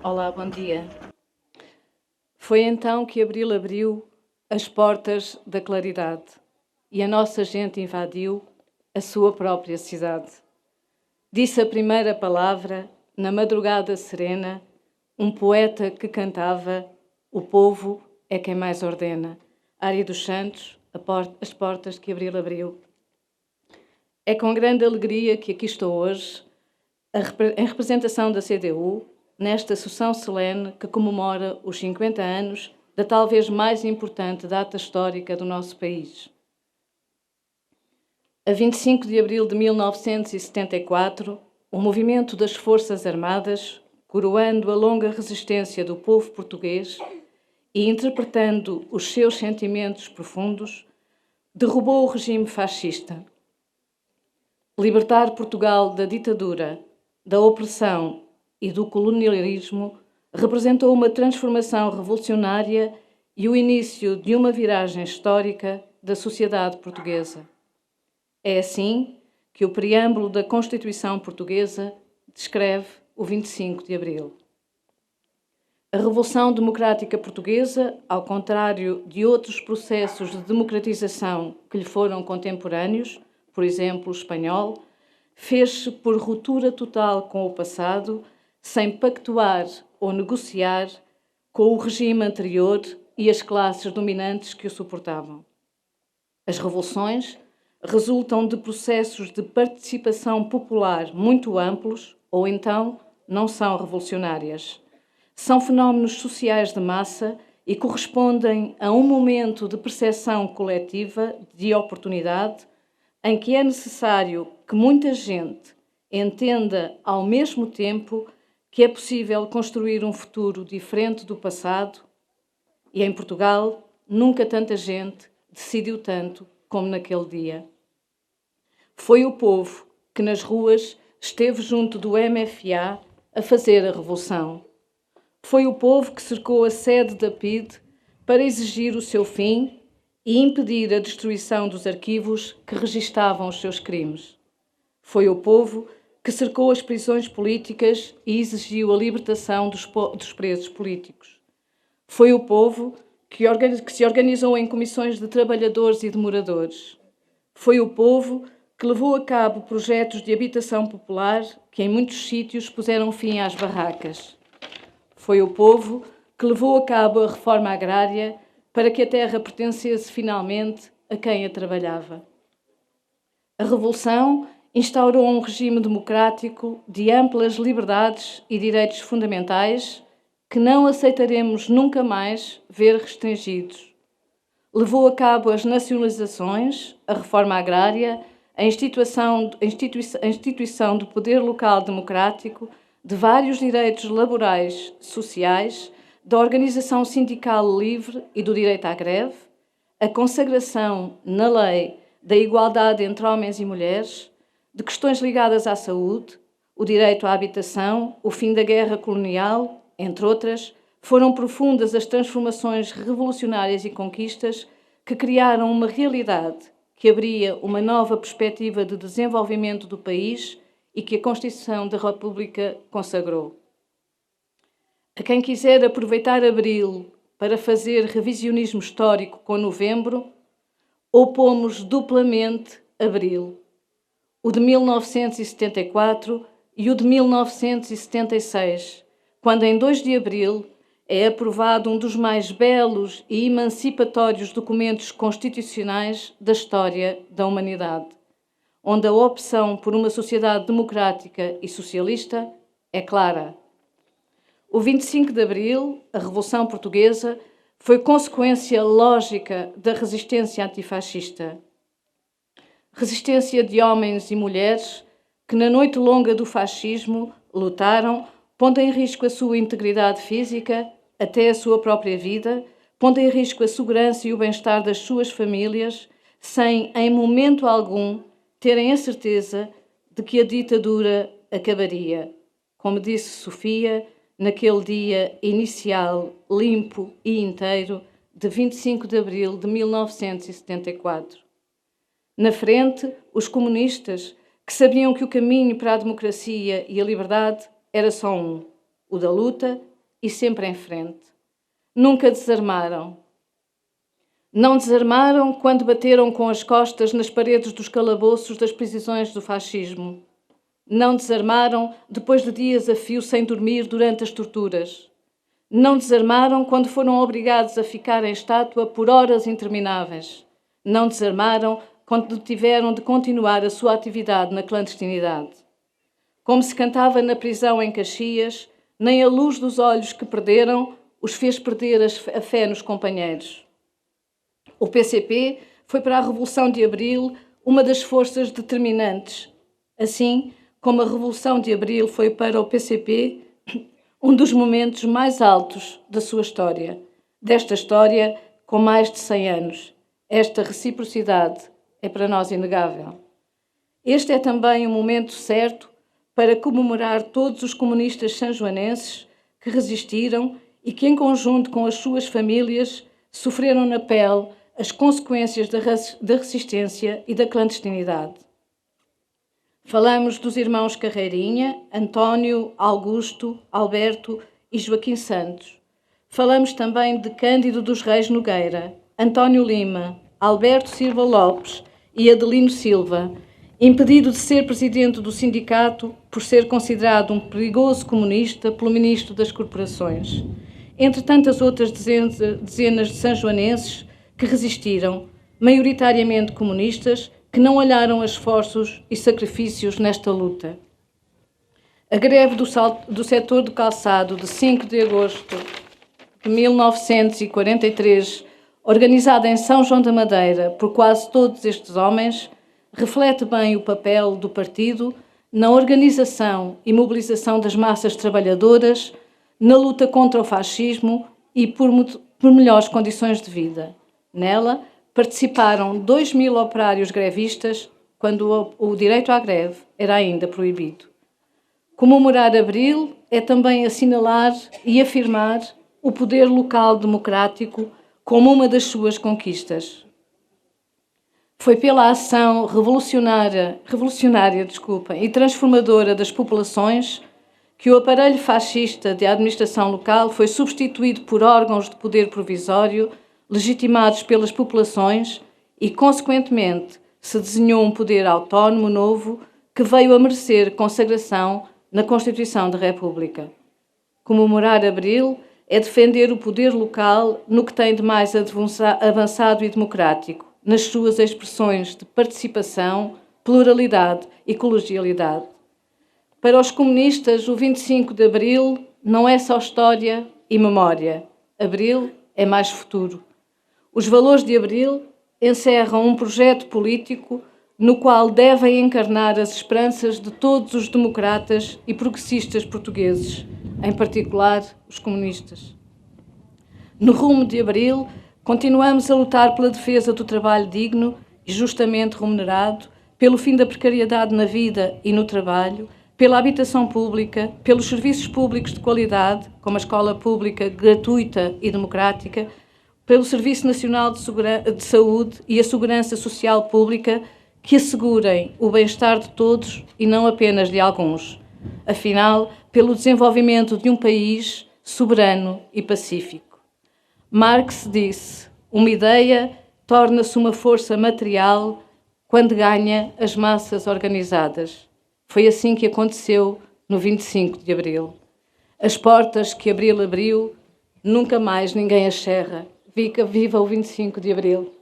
Olá, bom dia. Foi então que Abril abriu as portas da claridade e a nossa gente invadiu a sua própria cidade. Disse a primeira palavra na madrugada serena, um poeta que cantava: o povo é quem mais ordena. Ária dos Santos, as portas que Abril abriu. É com grande alegria que aqui estou hoje, em representação da CDU, nesta sessão solene que comemora os 50 anos da talvez mais importante data histórica do nosso país. A 25 de abril de 1974, o movimento das Forças Armadas, coroando a longa resistência do povo português e interpretando os seus sentimentos profundos, derrubou o regime fascista. Libertar Portugal da ditadura, da opressão e do colonialismo representou uma transformação revolucionária e o início de uma viragem histórica da sociedade portuguesa. É assim que o preâmbulo da Constituição Portuguesa descreve o 25 de Abril. A Revolução Democrática Portuguesa, ao contrário de outros processos de democratização que lhe foram contemporâneos, por exemplo, o espanhol, fez-se por ruptura total com o passado, sem pactuar ou negociar com o regime anterior e as classes dominantes que o suportavam. As revoluções resultam de processos de participação popular muito amplos ou então não são revolucionárias. São fenómenos sociais de massa e correspondem a um momento de percepção coletiva de oportunidade em que é necessário que muita gente entenda ao mesmo tempo que é possível construir um futuro diferente do passado e, em Portugal, nunca tanta gente decidiu tanto como naquele dia. Foi o povo que nas ruas esteve junto do MFA a fazer a revolução. Foi o povo que cercou a sede da PIDE para exigir o seu fim e impedir a destruição dos arquivos que registavam os seus crimes. Foi o povo que cercou as prisões políticas e exigiu a libertação dos presos políticos. Foi o povo que se organizou em comissões de trabalhadores e de moradores. Foi o povo que levou a cabo projetos de habitação popular que em muitos sítios puseram fim às barracas. Foi o povo que levou a cabo a reforma agrária para que a terra pertencesse finalmente a quem a trabalhava. A Revolução instaurou um regime democrático de amplas liberdades e direitos fundamentais que não aceitaremos nunca mais ver restringidos. Levou a cabo as nacionalizações, a reforma agrária, a instituição do poder local democrático, de vários direitos laborais, sociais, da organização sindical livre e do direito à greve, a consagração na lei da igualdade entre homens e mulheres, de questões ligadas à saúde, o direito à habitação, o fim da guerra colonial, entre outras, foram profundas as transformações revolucionárias e conquistas que criaram uma realidade que abria uma nova perspectiva de desenvolvimento do país e que a Constituição da República consagrou. A quem quiser aproveitar Abril para fazer revisionismo histórico com Novembro, opomos duplamente Abril, o de 1974 e o de 1976, quando em 2 de Abril é aprovado um dos mais belos e emancipatórios documentos constitucionais da história da humanidade, onde a opção por uma sociedade democrática e socialista é clara. O 25 de Abril, a Revolução Portuguesa, foi consequência lógica da resistência antifascista. Resistência de homens e mulheres que, na noite longa do fascismo, lutaram, pondo em risco a sua integridade física, até a sua própria vida, pondo em risco a segurança e o bem-estar das suas famílias, sem, em momento algum, terem a certeza de que a ditadura acabaria. Como disse Sofia, naquele dia inicial, limpo e inteiro, de 25 de abril de 1974. Na frente, os comunistas, que sabiam que o caminho para a democracia e a liberdade era só um, o da luta e sempre em frente. Nunca desarmaram. Não desarmaram quando bateram com as costas nas paredes dos calabouços das prisões do fascismo. Não desarmaram depois de dias a fio sem dormir durante as torturas. Não desarmaram quando foram obrigados a ficar em estátua por horas intermináveis. Não desarmaram quando tiveram de continuar a sua atividade na clandestinidade. Como se cantava na prisão em Caxias, nem a luz dos olhos que perderam os fez perder a fé nos companheiros. O PCP foi para a Revolução de Abril uma das forças determinantes, assim como a Revolução de Abril foi para o PCP um dos momentos mais altos da sua história, desta história com mais de 100 anos. Esta reciprocidade é para nós inegável. Este é também o momento certo para comemorar todos os comunistas sanjoanenses que resistiram e que, em conjunto com as suas famílias, sofreram na pele as consequências da resistência e da clandestinidade. Falamos dos irmãos Carreirinha, António, Augusto, Alberto e Joaquim Santos. Falamos também de Cândido dos Reis Nogueira, António Lima, Alberto Silva Lopes e Adelino Silva, impedido de ser presidente do sindicato por ser considerado um perigoso comunista pelo ministro das Corporações, entre tantas outras dezenas de sanjoanenses que resistiram, maioritariamente comunistas, que não olharam esforços e sacrifícios nesta luta. A greve do setor do calçado de 5 de agosto de 1943, organizada em São João da Madeira por quase todos estes homens, reflete bem o papel do partido na organização e mobilização das massas trabalhadoras, na luta contra o fascismo e por melhores condições de vida. Nela participaram 2.000 operários grevistas, quando o direito à greve era ainda proibido. Comemorar Abril é também assinalar e afirmar o poder local democrático como uma das suas conquistas. Foi pela ação revolucionária e transformadora das populações que o aparelho fascista de administração local foi substituído por órgãos de poder provisório legitimados pelas populações e, consequentemente, se desenhou um poder autónomo novo que veio a merecer consagração na Constituição da República. Comemorar Abril é defender o poder local no que tem de mais avançado e democrático, nas suas expressões de participação, pluralidade e colegialidade. Para os comunistas, o 25 de Abril não é só história e memória. Abril é mais futuro. Os valores de Abril encerram um projeto político no qual devem encarnar as esperanças de todos os democratas e progressistas portugueses, em particular os comunistas. No rumo de Abril, continuamos a lutar pela defesa do trabalho digno e justamente remunerado, pelo fim da precariedade na vida e no trabalho, pela habitação pública, pelos serviços públicos de qualidade, como a escola pública gratuita e democrática, pelo Serviço Nacional de Saúde e a Segurança Social Pública, que assegurem o bem-estar de todos e não apenas de alguns. Afinal, pelo desenvolvimento de um país soberano e pacífico. Marx disse: uma ideia torna-se uma força material quando ganha as massas organizadas. Foi assim que aconteceu no 25 de Abril. As portas que Abril abriu, nunca mais ninguém as cerra. Viva o 25 de Abril!